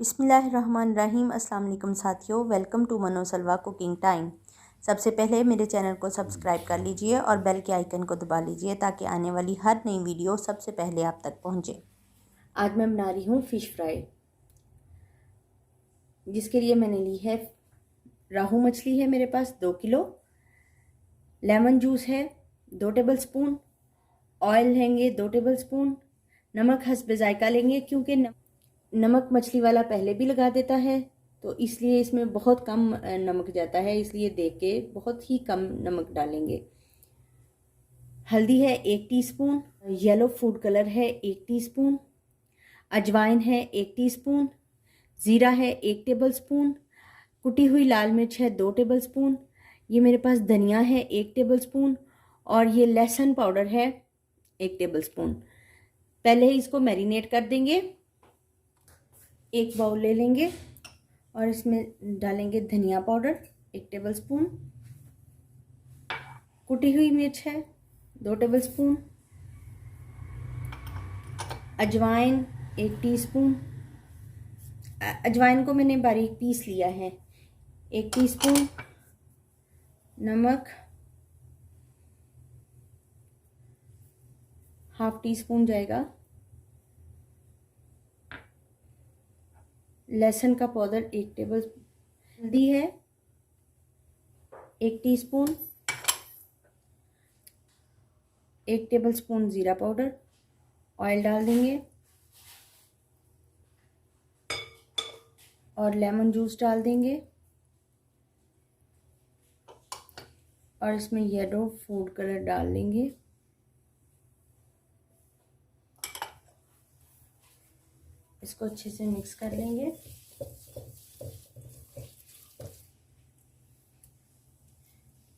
बिस्मिल्लाहिर्रहमानिर्रहीम। अस्सलाम वालेकुम साथियों, वेलकम टू मनोसलवा कुकिंग टाइम। सबसे पहले मेरे चैनल को सब्सक्राइब कर लीजिए और बेल के आइकन को दबा लीजिए ताकि आने वाली हर नई वीडियो सबसे पहले आप तक पहुंचे। आज मैं बना रही हूँ फ़िश फ्राई, जिसके लिए मैंने ली है राहू मछली है मेरे पास 2 किलो, लेमन जूस है 2 टेबल स्पून, ऑयल लेंगे 2 टेबल स्पून, नमक हस्ब जायका लेंगे क्योंकि नमक मछली वाला पहले भी लगा देता है तो इसलिए इसमें बहुत कम नमक जाता है, इसलिए देख के बहुत ही कम नमक डालेंगे। हल्दी है 1 टीस्पून, येलो फूड कलर है 1 टीस्पून, अजवाइन है 1 टीस्पून, ज़ीरा है 1 टेबल स्पून, कुटी हुई लाल मिर्च है 2 टेबल स्पून, ये मेरे पास धनिया है 1 टेबल स्पून और ये लहसुन पाउडर है 1 टेबल स्पून। पहले इसको मैरिनेट कर देंगे। एक बाउल ले लेंगे और इसमें डालेंगे धनिया पाउडर 1 टेबल स्पून, कुटी हुई मिर्च है 2 टेबल स्पून, अजवाइन 1 टीस्पून, अजवाइन को मैंने बारीक पीस लिया है, 1 टीस्पून, नमक हाफ टी स्पून जाएगा, लहसुन का पाउडर 1 टेबल, हल्दी है 1 टीस्पून, 1 टेबल स्पून ज़ीरा पाउडर, ऑयल डाल देंगे और लेमन जूस डाल देंगे और इसमें येलो फूड कलर डाल देंगे। इसको अच्छे से मिक्स कर लेंगे।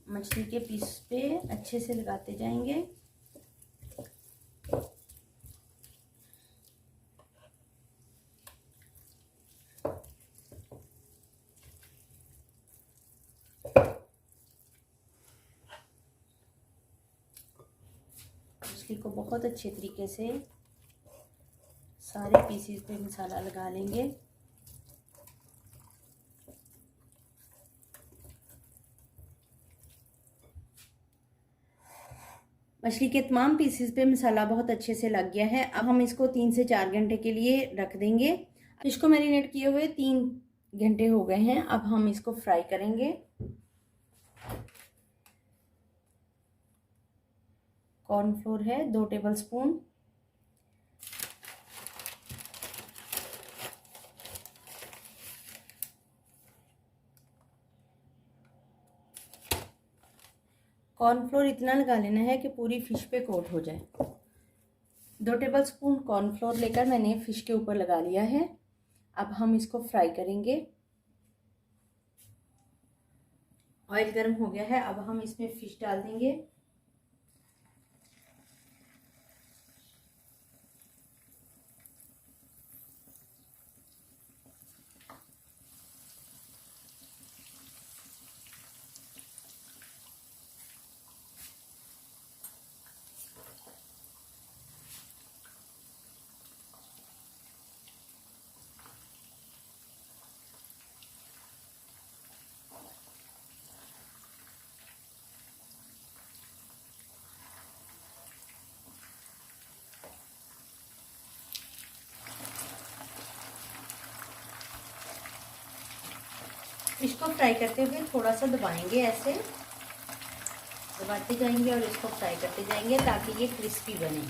मछली के पीस पे अच्छे से लगाते जाएंगे। मछली को बहुत अच्छे तरीके से सारे पीसेस पे मसाला लगा लेंगे। मछली के तमाम पीसेस पे मसाला बहुत अच्छे से लग गया है। अब हम इसको 3 से 4 घंटे के लिए रख देंगे। इसको मैरिनेट किए हुए 3 घंटे हो गए हैं। अब हम इसको फ्राई करेंगे। कॉर्नफ्लोर है 2 टेबल स्पून, कॉर्नफ्लोर इतना लगा लेना है कि पूरी फिश पे कोट हो जाए। 2 टेबल स्पून कॉर्नफ्लोर लेकर मैंने फिश के ऊपर लगा लिया है। अब हम इसको फ्राई करेंगे। ऑयल गर्म हो गया है। अब हम इसमें फिश डाल देंगे। इसको फ्राई करते हुए थोड़ा सा दबाएंगे, ऐसे दबाते जाएंगे और इसको फ्राई करते जाएंगे ताकि ये क्रिस्पी बने।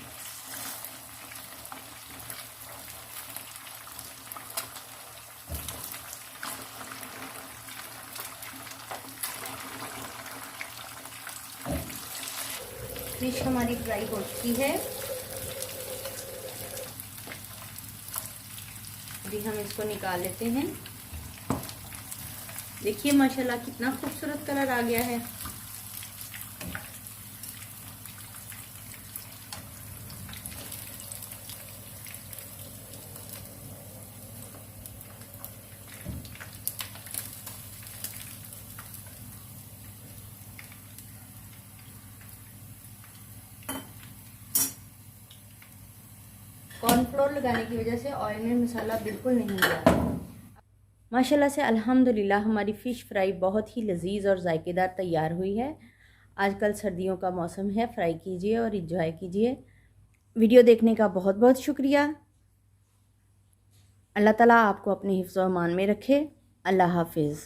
फिश हमारी फ्राई हो चुकी है। अभी हम इसको निकाल लेते हैं। देखिए माशाल्लाह कितना खूबसूरत कलर आ गया है। कॉर्नफ्लोर लगाने की वजह से ऑयल में मसाला बिल्कुल नहीं गया। माशाल्लाह से अल्हम्दुलिल्लाह हमारी फ़िश फ्राई बहुत ही लजीज और जायकेदार तैयार हुई है। आजकल सर्दियों का मौसम है, फ्राई कीजिए और इंजॉय कीजिए। वीडियो देखने का बहुत बहुत शुक्रिया। अल्लाह ताला आपको अपने हिफ्ज़ व अमान में रखे। अल्लाह हाफिज़।